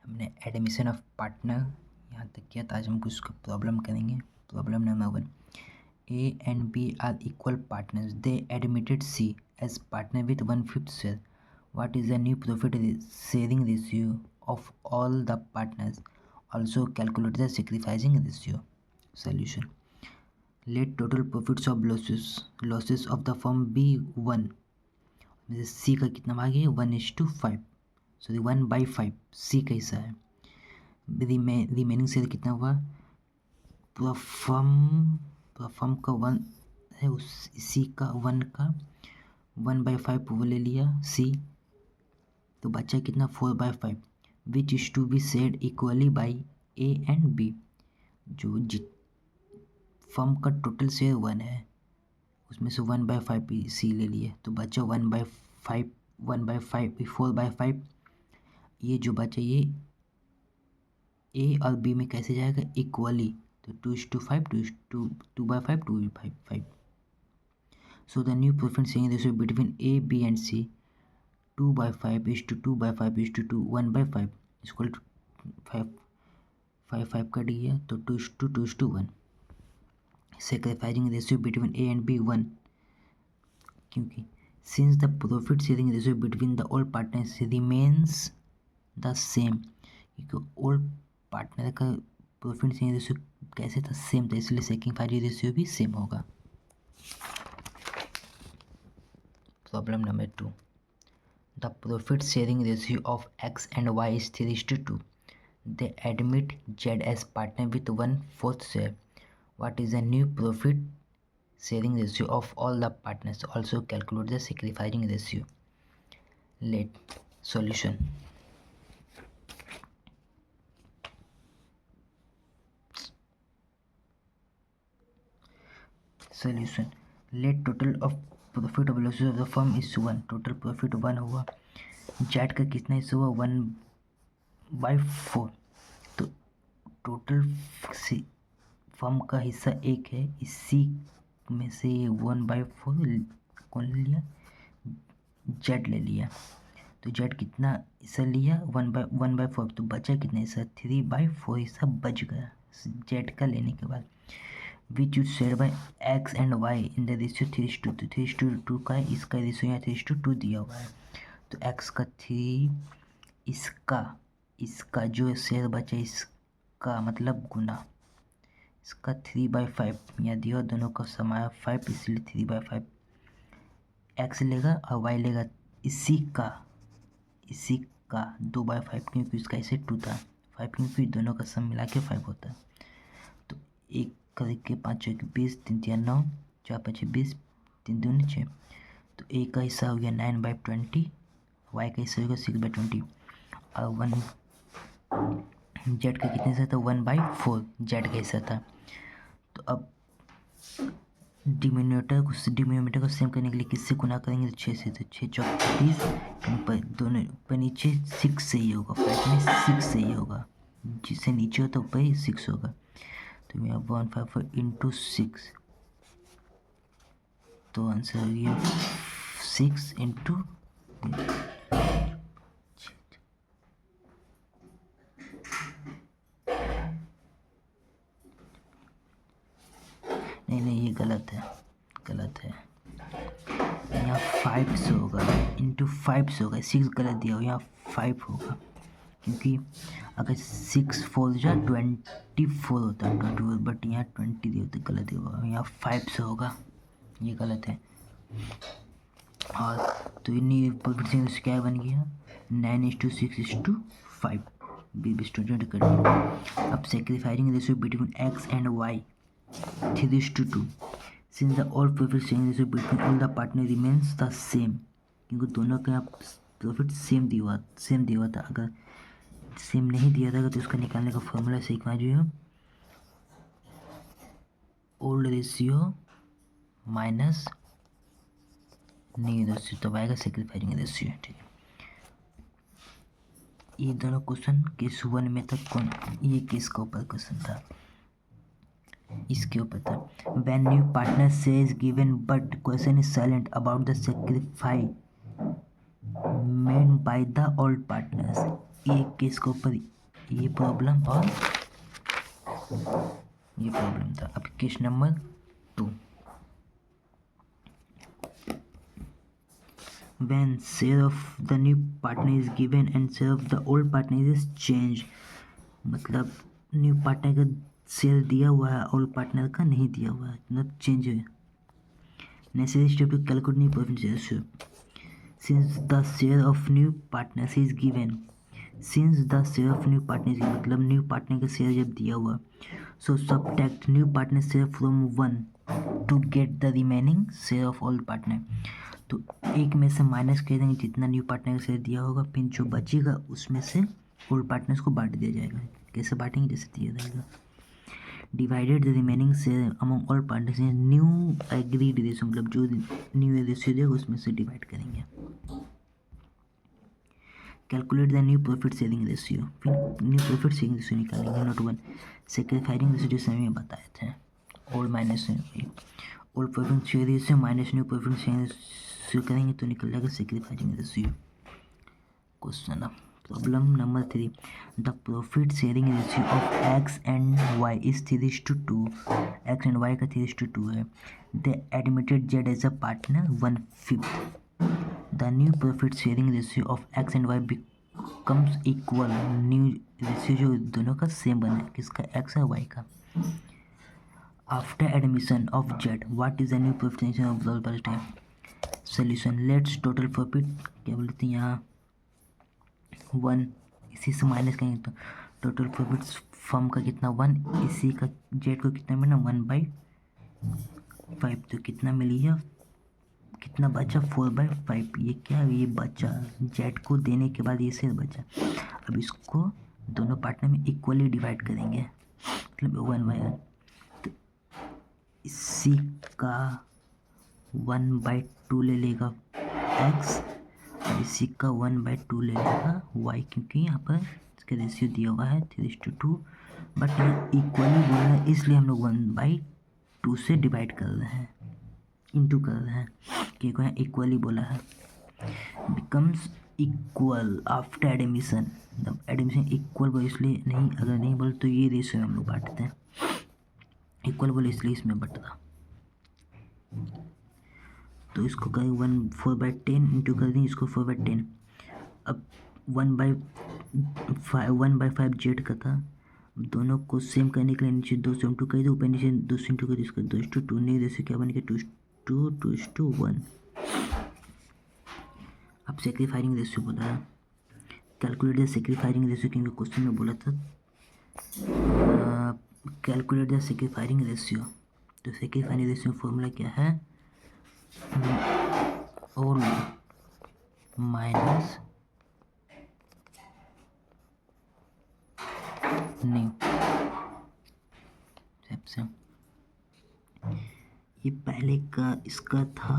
हमने admission of partner यहाँ तक किया, तो आज हम कुछ प्रॉब्लम करेंगे। Problem number 1, A and B are equal partners. They admitted C as partner with 1/5 share. What is the new profit sharing ratio of all the partners? Also calculate the sacrificing ratio. Solution. Let total profits of losses of the firm be 1. C का कितना भाग है? 1:5. Sorry 1/5 C का हिस्सा है। Remaining share कितना हुआ? पूरा फर्म का 1 है, उस सी का 1/5 वो ले लिया सी, तो बचा कितना? 4/5 which is to be shared equally by A and B. जो फर्म का टोटल शेयर 1 है, उसमें से 1/5 सी ले लिया, तो बचा 4/5। ये जो बचा ये ए और बी में कैसे जाएगा? इक्वली, तो 2:5 2/5 2/5। So the new profit sharing ratio between A, B and C 2/5:2/5:2 1/5 is equal to 5 cut गया, तो 2:1। Sacrificing ratio between A and B 1, क्योंकि since the profit sharing ratio between the all partners remains the same, क्योंकि all partner का profit sharing ratio कैसे था? Same था, इसलिए sacrifice ratio भी सेम होगा। Problem number 2, the profit sharing ratio of X and Y is 3:2. They admit Z as partner with 1/4 share. What is the new profit sharing ratio of all the partners? Also calculate the sacrificing ratio. Let solution. Solution. Let total of profit of losses of the firm is 1. Total profit 1 हुआ। Z का कितना हिस्सा हुआ? 1/4। तो total firm का हिस्सा 1 है, इसी में से 1/4 कौन ले लिया? जेड ले लिया। तो जेड कितना हिस्सा लिया? 1/4। तो बचा कितना हिस्सा? 3/4 हिस्सा बच गया जेड का लेने के बाद। Which is share by X and Y in the ratio 3:2। तो 3:2 का है, इसका रेशियो यहाँ 3:2 दिया हुआ है, तो X का 3, इसका जो शेयर बचा इसका मतलब गुना, इसका 3/5 यहाँ दिया, दोनों का समाया 5, इसलिए 3/5 X लेगा और Y लेगा इसी का 2/5, क्योंकि इसका इसे 2 था, 5 क्योंकि दोनों का सम मिला के 5 होता है। तो 1 करके 5 6 20 3 3 9 4 5 20 3 2 6, तो ए का हिस्सा हो गया 9/20, वाई का हिस्सा हो गया 6/20, और 1 जेड का कितना हिस्सा था? 1/4 जेड का हिस्सा था। तो अब डिनोमिनेटर को सेम करने के लिए किससे गुना करेंगे? तो 6 से, तो 6 चौक 20, दोनों ऊपर नीचे 6 से ही होगा, फ्लैट में 6 से ही होगा, जिससे नीचे होता है ऊपर ही 6 होगा। तो यहाँ 154 × 6, तो आंसर हो गया 6 × नहीं ये गलत है यहाँ 5 से होगा, × 5 से होगा, 6 गलत दिया हो, यहाँ 5 होगा, क्योंकि अगर 6 4 जा 24 होता है 24, बट यहाँ 20 दिया होता, गलत होगा, यहाँ 5 से होगा, ये गलत है। और तो ये प्रॉफिट शेयरिंग रेशियो क्या बन गया? 9:6:5 बी स्टूडेंट कर दिया। अब sacrificing ratio between X and Y 3:2। Since the all profit sharing ratio between all the partner remains the same, क्योंकि दोनों का यहाँ प्रॉफिट सेम दिया हुआ था। अगर सेम नहीं दिया था तो उसका निकालने का फॉर्मूला सीखना जो old ratio minus new ratio, तब आएगा सैक्रिफाइसिंग रेशियो। ठीक है, ये दोनों क्वेश्चन केस 1 में था। ये किसके ऊपर क्वेश्चन था? इसके ऊपर था। When new partner says given but question is silent about the sacrifice made by the old partners. ये केस के ऊपर ये प्रॉब्लम और ये प्रॉब्लम था। अब case number 2, when share of the new partner is given and share of the old partner is changed, मतलब new partner का शेयर दिया हुआ है, ओल्ड पार्टनर का नहीं दिया हुआ है, मतलब चेंज है। Necessary step to calculate new profit ratio, since the share of new partners is given, since the share of new partner मतलब न्यू पार्टनर का शेयर जब दिया हुआ, so subtract new partner share from 1 to get the remaining share of old partner. तो एक में से minus कर देंगे जितना न्यू पार्टनर का शेयर दिया होगा, फिर जो बचेगा उसमें से ओल्ड पार्टनर्स को बांट दिया जाएगा। कैसे बांटेंगे, जैसे दिया जाएगा divided the remaining share among all partners in new agreed ratio, मतलब जो न्यू रेशियो देगा उसमें से डिवाइड करेंगे। Calculate the new profit sharing ratio, फिर न्यू प्रॉफिट शेयरिंग रेशियो निकालेंगे। नोट 1 सेक्रीफाइसिंग रेशियो जैसे हमें बताए थे, old minus old profit sharing ratio minus new profit sharing ratio करेंगे तो निकल जाएगा sacrificing ratio. Question problem number 3, the profit sharing ratio of X and Y is 3:2, X and Y का 3:2 है। They admitted Z as a partner 1/5, the new profit sharing ratio of X and Y becomes equal, new ratio जो दोनों का same बना है, किसका, x और Y का। After admission of Z what is the new profit sharing of the partner. Solution, let's total profit क्या बोलते हैं यहाँ 1, इसी से माइनस करेंगे तो टोटल प्रॉफिट फर्म का कितना 1, इसी का जेड को कितना मिला 1/5, तो कितना मिली है, कितना बचा 4/5। ये क्या, ये बचा जेड को देने के बाद ये शेयर बचा। अब इसको दोनों पार्टनर में इक्वली डिवाइड करेंगे, मतलब 1/1, तो इसी का 1/2 ले लेगा एक्स और इसी का 1/2 ले लेगा वाई, क्योंकि यहाँ पर इसका रेशियो दिया हुआ है 3:2, बट यहाँ इक्वली बोल रहा है इसलिए हम लोग 1/2 से डिवाइड कर रहे हैं, इंटू कर रहे हैं, क्योंकि यहाँ इक्वली बोला है। बिकम्स इक्वल आफ्टर एडमिशन, मतलब एडमिशन इक्वल बोले इसलिए नहीं, अगर नहीं बोले तो ये रेशियो हम लोग बांटते हैं, इक्वल बोले इसलिए इसमें बटता, तो इसको करें 4/10 इंटू कर दें इसको 4/10। अब 1/5 जेड का था, दोनों को सेम करने के लिए नीचे 2 से इंटू कर दो, ऊपर नीचे 2 से इंटू कर दो, इसका 2:2 नहीं, जैसे क्या बनेगा 2:1। अब सेक्रीफाइसिंग रेशियो बोला है, कैलकुलेट द सेक्रीफाइसिंग रेशियो, क्योंकि क्वेश्चन में बोला था कैलकुलेट द सेक्रीफाइसिंग रेशियो। तो सेक्रीफाइसिंग रेशियो फॉर्मूला क्या है, ओल्ड माइनस न्यू। सबसे ये पहले का इसका था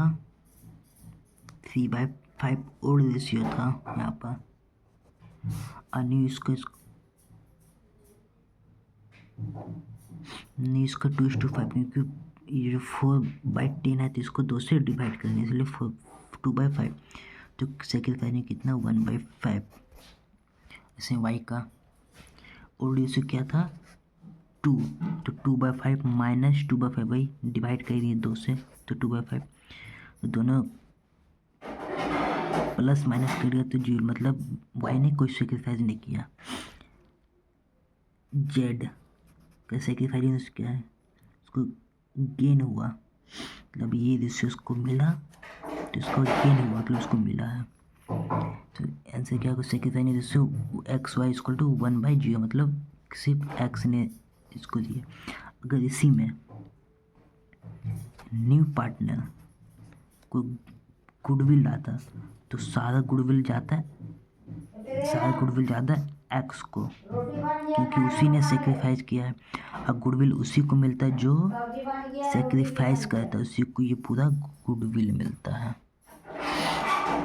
3/5 ओल्ड रेशियो था यहाँ पर, न्यू इसका न्यू इसका 2:5, क्योंकि ये जो 4/10 है तो इसको 2 से डिवाइड करेंगे, इसलिए 2/5, तो सेक्रीफाइसिंग कितना 1/5। ऐसे वाई का ओल्ड रेशियो क्या था 2, तो 2/5 माइनस 2/5 भाई डिवाइड कर दिए 2 से, तो 2/5, तो दोनों प्लस माइनस कर दिया तो 0, मतलब वाई ने कोई सेक्रीफाइस नहीं किया। जेड का सेक्रीफाइस क्या है, उसको गेन हुआ, मतलब ये रेशियो उसको मिला तो इसको गेन हुआ, मतलब उसको मिला है। तो आंसर क्या होगा, sacrifice ratio X Y equal to 1/0, मतलब सिर्फ एक्स ने इसको दिया। अगर इसी में न्यू पार्टनर को गुडविल आता तो सारा गुडविल जाता है एक्स को, क्योंकि उसी ने सेक्रीफाइस किया है। अब गुडविल उसी को मिलता है जो सेक्रीफाइस करता है, उसी को ये पूरा गुडविल मिलता है।